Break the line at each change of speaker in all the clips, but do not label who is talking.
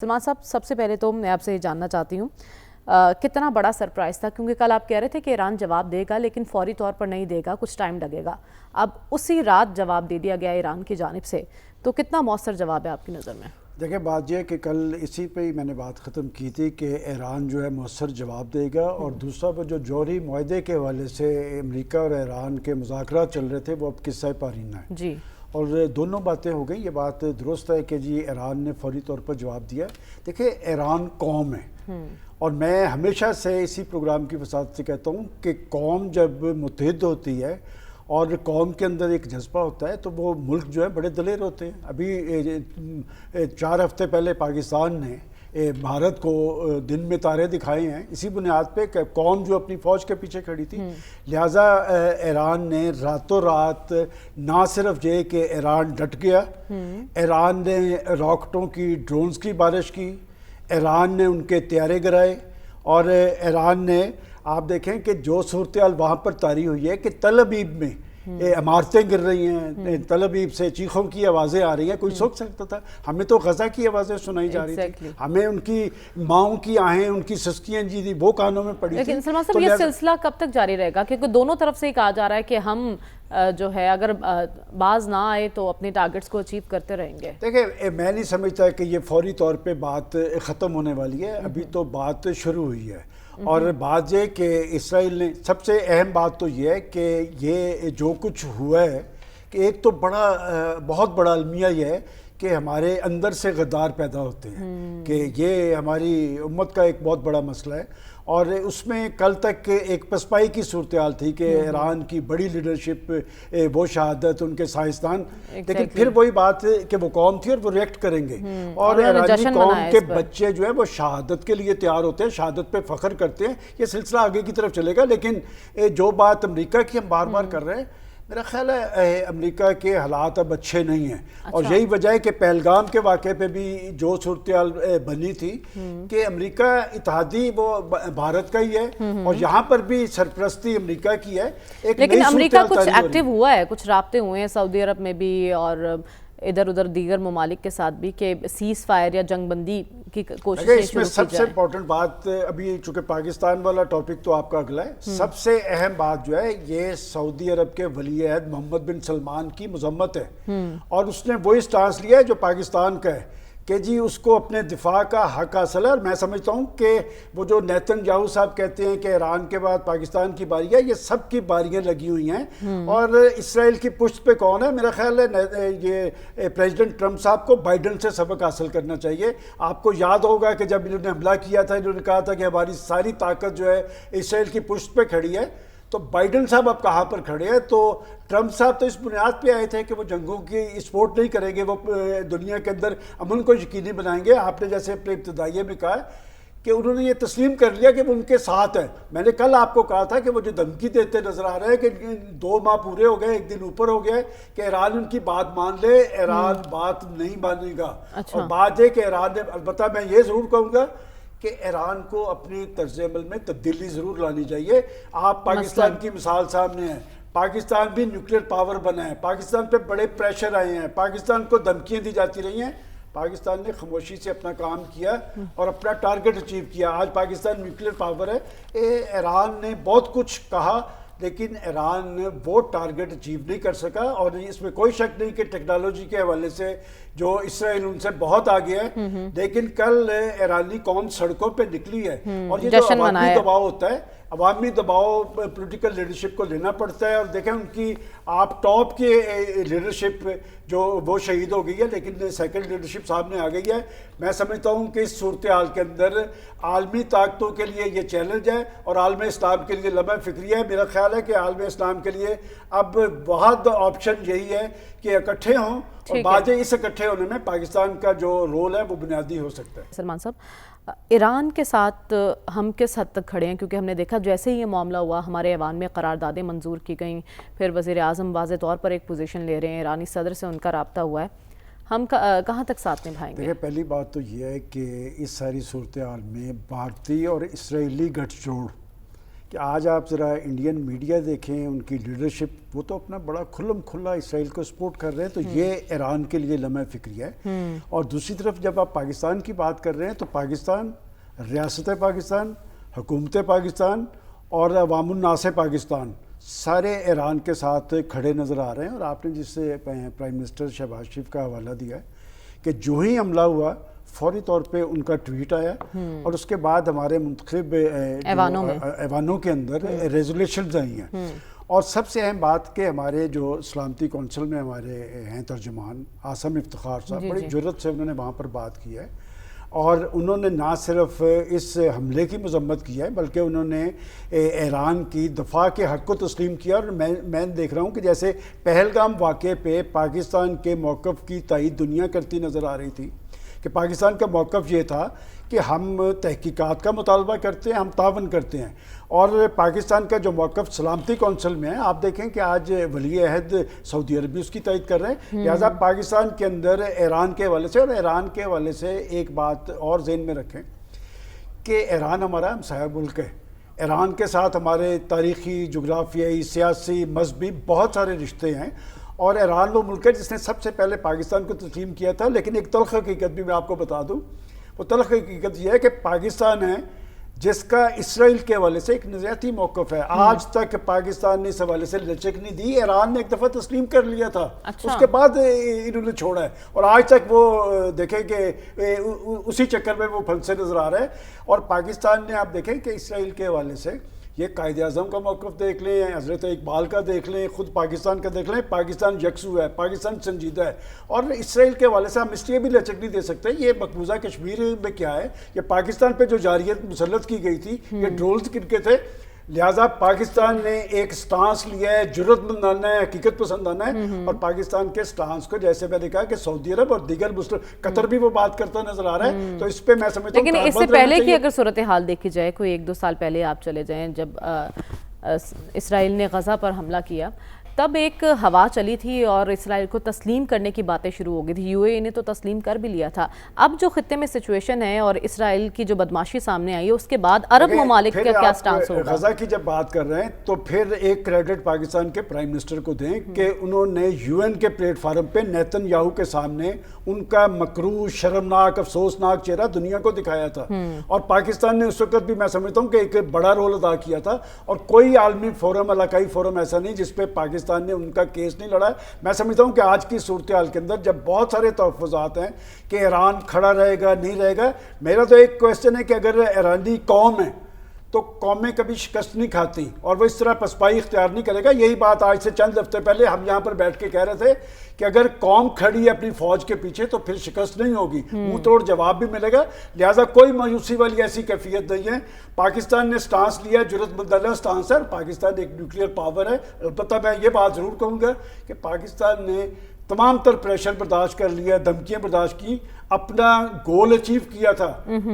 सलमान साहब, सबसे पहले तो मैं आपसे ये जानना चाहती हूँ कितना बड़ा सरप्राइज़ था, क्योंकि कल आप कह रहे थे कि ईरान जवाब देगा लेकिन फौरी तौर पर नहीं देगा, कुछ टाइम लगेगा। अब उसी रात जवाब दे दिया गया ईरान की जानिब से, तो कितना मौसर जवाब है आपकी नज़र में? देखिए,
बात यह कि कल इसी पे ही मैंने बात ख़त्म की थी कि ईरान जो है मौसर जवाब देगा, और दूसरा पर जो जौहरी मुआहदे के हवाले से अमेरिका और ईरान के मुज़ाकरात चल रहे थे वो अब किस्सा पारीना है
जी।
और दोनों बातें हो गई। ये बात दुरुस्त है कि जी ईरान ने फौरी तौर पर जवाब दिया। देखिए, ईरान कौम है और मैं हमेशा से इसी प्रोग्राम की वसात से कहता हूँ कि कौम जब मुत्तहिद होती है और कौम के अंदर एक जज्बा होता है तो वो मुल्क जो है बड़े दलेर होते हैं। अभी 4 हफ्ते पहले पाकिस्तान ने भारत को दिन में तारे दिखाए हैं इसी बुनियाद पे कि कौम जो अपनी फ़ौज के पीछे खड़ी थी। लिहाजा ईरान ने रातों रात ना सिर्फ ये कि ईरान डट गया, ईरान ने रॉकेटों की, ड्रोन्स की बारिश की, ईरान ने उनके तैयारे गिराए, और ईरान ने आप देखें कि जो सूरत हाल वहाँ पर तारी हुई है कि तल अबीब में इमारतें गिर रही हैं, तल अबीब से चीखों की आवाज़ें आ रही हैं। कोई सोच सकता था? हमें तो गज़ा की आवाज़ें सुनाई जा रही थी, हमें उनकी माओं की आहें, उनकी सस्कियाँ जी थी, वो कानों में पड़ी थी।
लेकिन सलमान साहब, ये सिलसिला कब तक जारी रहेगा? क्योंकि दोनों तरफ से ही कहा जा रहा है कि हम जो है अगर बाज ना आए तो अपने टारगेट्स को अचीव करते रहेंगे।
देखिए, मैं नहीं समझता कि ये फौरी तौर पे बात ख़त्म होने वाली है, अभी तो बात शुरू हुई है। और बात ये कि इसराइल ने, सबसे अहम बात तो ये है कि ये जो कुछ हुआ है कि एक तो बहुत बड़ा अलमिया ये है कि हमारे अंदर से गद्दार पैदा होते हैं, कि ये हमारी उम्मत का एक बहुत बड़ा मसला है। और उसमें कल तक एक पसपाई की सूरत हाल थी कि ईरान की बड़ी लीडरशिप, वो शहादत, उनके साइंसदान, लेकिन फिर वही बात है कि वो कौम थी और वो रिएक्ट करेंगे, और ईरानी कौम के बच्चे जो है वो शहादत के लिए तैयार होते हैं, शहादत पे फ़ख्र करते हैं। ये सिलसिला आगे की तरफ चलेगा। लेकिन जो बात अमेरिका की हम बार बार कर रहे हैं, मेरा ख्याल है अमेरिका के हालात अब अच्छे नहीं हैं। और यही वजह है कि पहलगाम के वाक़े पे भी जो सूरत हाल बनी थी कि अमेरिका इत्तेहादी वो भारत का ही है और यहाँ पर भी सरपरस्ती अमेरिका की है।
लेकिन अमेरिका कुछ एक्टिव हुआ है, कुछ राब्ते हुए हैं सऊदी अरब में भी और इधर उधर दीगर ममालिक के साथ भी कि सीज़ फायर या जंगबंदी की कोशिश।
इसमें सबसे इम्पोर्टेंट बात, अभी चूँकि पाकिस्तान वाला टॉपिक तो आपका अगला है, सबसे अहम बात जो है ये सऊदी अरब के वली अहद मोहम्मद बिन सलमान की मजम्मत है। और उसने वही स्टांस लिया है जो पाकिस्तान का है कि जी उसको अपने दिफा का हक हासिल है। और मैं समझता हूँ कि वो जो नेतन्याहू साहब कहते हैं कि ईरान के बाद पाकिस्तान की बारी है, ये सब की बारियाँ लगी हुई हैं। और इसराइल की पुष्ट पे कौन है? मेरा ख्याल है ये प्रेसिडेंट ट्रंप साहब को बाइडन से सबक हासिल करना चाहिए। आपको याद होगा कि जब इन्होंने हमला किया था, इन्होंने कहा था कि हमारी सारी ताकत जो है इसराइल की पुष्ट पे खड़ी है। तो बाइडन साहब अब कहाँ पर खड़े हैं? तो ट्रंप साहब तो इस बुनियाद पे आए थे कि वो जंगों की सपोर्ट नहीं करेंगे, वो दुनिया के अंदर अमन को यकीनी बनाएंगे। आपने जैसे अपने इब्तिदाइये में कहा कि उन्होंने ये तस्लीम कर लिया कि वो उनके साथ है। मैंने कल आपको कहा था कि वो जो धमकी देते नजर आ रहे हैं कि 2 माह पूरे हो गए, एक दिन ऊपर हो गया है कि ईरान उनकी बात मान ले, ईरान बात नहीं मानेगा। और बात है कि ईरान ने, अलबत्ता मैं ये ज़रूर कहूँगा कि ईरान को अपनी तर्ज अमल में तब्दीली ज़रूर लानी चाहिए। आप पाकिस्तान की मिसाल सामने है, पाकिस्तान भी न्यूक्लियर पावर बना है, पाकिस्तान पे बड़े प्रेशर आए हैं, पाकिस्तान को धमकियाँ दी जाती रही हैं, पाकिस्तान ने खामोशी से अपना काम किया और अपना टारगेट अचीव किया। आज पाकिस्तान न्यूक्लियर पावर है। ईरान ने बहुत कुछ कहा लेकिन ईरान वो टारगेट अचीव नहीं कर सका। और इसमें कोई शक नहीं कि टेक्नोलॉजी के हवाले से जो इसराइल उनसे बहुत आगे है, लेकिन कल ईरानी कौम सड़कों पे निकली है। और ये जो अवामी दबाव होता है, अवामी दबाव पॉलिटिकल लीडरशिप को लेना पड़ता है। और देखें उनकी आप टॉप की लीडरशिप जो वो शहीद हो गई है, लेकिन सेकंड लीडरशिप सामने आ गई है। मैं समझता हूँ कि इस सूरत हाल के अंदर आलमी ताकतों के लिए ये चैलेंज है और आलम इस्लाम के लिए लम्हा फिक्री है। मेरा ख्याल है कि आलम इस्लाम के लिए अब बहुत ऑप्शन यही है कि इकट्ठे हों, और बाद इस इकट्ठे होने में पाकिस्तान का जो रोल है वो बुनियादी हो सकता है।
सलमान साहब, ईरान के साथ हम किस हद तक खड़े हैं? क्योंकि हमने देखा जैसे ही ये मामला हुआ हमारे ऐवान में करारदादें मंजूर की गई, फिर वज़ीर आज़म वाज़े तौर पर एक पोजीशन ले रहे हैं, ईरानी सदर से उनका राब्ता हुआ है, हम कहाँ तक साथ निभाएंगे?
देखिए, पहली बात तो ये है कि इस सारी सूरत हाल में भारतीय और इसराइली गठजोड़ کہ آج آپ ذرا انڈین میڈیا دیکھیں، ان کی لیڈرشپ، وہ تو اپنا بڑا کھلم کھلا اسرائیل کو سپورٹ کر رہے ہیں، تو یہ ایران کے لیے لمحہ فکری ہے۔ اور دوسری طرف جب آپ پاکستان کی بات کر رہے ہیں تو پاکستان، ریاست پاکستان، حکومت پاکستان اور عوام الناس پاکستان سارے ایران کے ساتھ کھڑے نظر آ رہے ہیں۔ اور آپ نے جس سے پرائم منسٹر شہباز شریف کا حوالہ دیا ہے کہ جو ہی حملہ ہوا فوری طور پہ ان کا ٹویٹ آیا، اور اس کے بعد ہمارے منتخب ایوانوں کے اندر ریزولیشنز آئی ہیں۔ اور سب سے اہم بات کہ ہمارے جو سلامتی کونسل میں ہمارے ہیں ترجمان عاصم افتخار صاحب، بڑی جرأت سے انہوں نے وہاں پر بات کی ہے، اور انہوں نے نہ صرف اس حملے کی مذمت کی ہے بلکہ انہوں نے ایران کی دفاع کے حق کو تسلیم کیا۔ اور میں دیکھ رہا ہوں کہ جیسے پہلگام واقعے پہ پاکستان کے موقف کی تائید دنیا کرتی نظر آ رہی تھی، کہ پاکستان کا موقف یہ تھا کہ ہم تحقیقات کا مطالبہ کرتے ہیں، ہم تعاون کرتے ہیں، اور پاکستان کا جو موقف سلامتی کونسل میں ہے، آپ دیکھیں کہ آج ولی عہد سعودی عرب بھی اس کی تائید کر رہے ہیں۔ لہٰذا پاکستان کے اندر ایران کے حوالے سے، اور ایران کے حوالے سے ایک بات اور ذہن میں رکھیں کہ ایران ہمارا ہمسایہ ملک ہے۔ ایران کے ساتھ ہمارے تاریخی، جغرافیائی، سیاسی، مذہبی بہت سارے رشتے ہیں، اور ایران وہ ملک ہے جس نے سب سے پہلے پاکستان کو تسلیم کیا تھا۔ لیکن ایک تلخ حقیقت بھی میں آپ کو بتا دوں، وہ تلخ حقیقت یہ ہے کہ پاکستان ہے جس کا اسرائیل کے حوالے سے ایک نظریاتی موقف ہے۔ آج تک پاکستان نے اس حوالے سے لچک نہیں دی۔ ایران نے ایک دفعہ تسلیم کر لیا تھا، اس کے بعد انہوں نے چھوڑا ہے، اور آج تک وہ دیکھیں کہ اسی چکر میں وہ پھنسے نظر آ رہے ہیں۔ اور پاکستان نے آپ دیکھیں کہ اسرائیل کے حوالے سے یہ قائد اعظم کا موقف دیکھ لیں، حضرت اقبال کا دیکھ لیں، خود پاکستان کا دیکھ لیں، پاکستان یکسو ہے، پاکستان سنجیدہ ہے۔ اور اسرائیل کے حوالے سے ہم اس لیے بھی لچک نہیں دے سکتے، یہ مقبوضہ کشمیر میں کیا ہے، یہ پاکستان پہ جو جارحیت مسلط کی گئی تھی، یہ ڈرونز کن کے تھے، لہٰذا پاکستان نے ایک سٹانس لیا ہے، جرأت مندانہ ہے، حقیقت پسندانہ ہے، اور پاکستان کے سٹانس کو جیسے میں نے کہا کہ سعودی عرب اور دیگر مسلم، قطر بھی وہ بات کرتا نظر آ رہا ہے، تو اس پہ میں سمجھتا ہوں۔
لیکن اس سے پہلے کی اگر صورتحال دیکھی جائے، کوئی 1-2 سال پہلے آپ چلے جائیں، جب اسرائیل نے غزہ پر حملہ کیا، تب ایک ہوا چلی تھی اور اسرائیل کو تسلیم کرنے کی باتیں شروع ہو گئی تھی۔ یو اے ای نے تو تسلیم کر بھی لیا تھا۔ اب جو خطے میں سچویشن ہے اور اسرائیل کی جو بدماشی سامنے آئی ہے، اس کے بعد عرب ممالک کا کیا سٹانس ہوگا؟
غزہ کی جب بات کر رہے ہیں تو پھر ایک کریڈٹ پاکستان کے پرائم منسٹر کو دیں کہ انہوں نے یو این کے پلیٹ فارم پہ نیتن یاہو کے سامنے ان کا مکروہ، شرمناک، افسوسناک چہرہ دنیا کو دکھایا تھا، اور پاکستان نے اس وقت بھی میں سمجھتا ہوں کہ ایک بڑا رول ادا کیا تھا، اور کوئی عالمی فورم، علاقائی فورم ایسا نہیں جس پہ پاکستان نے ان کا کیس نہیں لڑا ہے۔ میں سمجھتا ہوں کہ آج کی صورتحال کے اندر جب بہت سارے تحفظات ہیں کہ ایران کھڑا رہے گا نہیں رہے گا، میرا تو ایک کویسچن ہے کہ اگر ایرانی قوم ہے تو قومیں کبھی شکست نہیں کھاتی، اور وہ اس طرح پسپائی اختیار نہیں کرے گا۔ یہی بات آج سے چند ہفتے پہلے ہم یہاں پر بیٹھ کے کہہ رہے تھے کہ اگر قوم کھڑی ہے اپنی فوج کے پیچھے تو پھر شکست نہیں ہوگی، منہ توڑ جواب بھی ملے گا۔ لہٰذا کوئی مایوسی والی ایسی کیفیت نہیں ہے۔ پاکستان نے سٹانس لیا، جرأت مندانہ سٹانس ہے، اور پاکستان ایک نیوکلیئر پاور ہے۔ البتہ میں یہ بات ضرور کہوں گا کہ پاکستان نے تمام تر پریشر برداشت کر لیا، دھمکیاں برداشت کی، اپنا گول اچیو کیا تھا،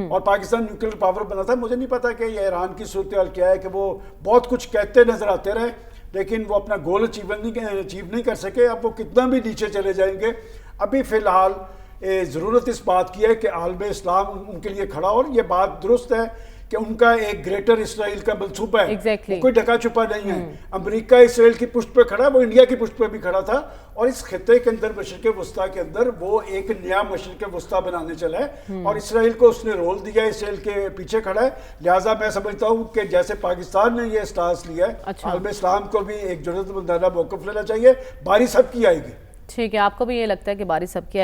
اور پاکستان نیوکلیئر پاور بنا تھا۔ مجھے نہیں پتا کہ یہ ایران کی صورتحال کیا ہے کہ وہ بہت کچھ کہتے نظر آتے رہے لیکن وہ اپنا گول اچیو نہیں کر سکے۔ اب وہ کتنا بھی نیچے چلے جائیں گے، ابھی فی الحال ضرورت اس بات کی ہے کہ عالم اسلام ان کے لیے کھڑا، اور یہ بات درست ہے کہ ان کا ایک گریٹر اسرائیل کا منصوبہ ہے، وہ کوئی ڈھکا چھپا نہیں ہے۔ امریکہ اسرائیل کی پشت پہ کھڑا، وہ انڈیا کی پشت پہ بھی کھڑا تھا، اور اس خطے کے اندر مشرق وسطیٰ کے اندر وہ ایک نیا مشرق وسطیٰ بنانے چلا ہے، اور اسرائیل کو اس نے رول دیا ہے، اسرائیل کے پیچھے کھڑا ہے۔ لہٰذا میں سمجھتا ہوں کہ جیسے پاکستان نے یہ سٹانس لیا ہے، عالم اسلام کو بھی ایک جرأت مندانہ موقف لینا چاہیے۔ باری سب کی آئے گی۔
ٹھیک ہے، آپ کو بھی یہ لگتا ہے کہ باری سب کی آئے گی؟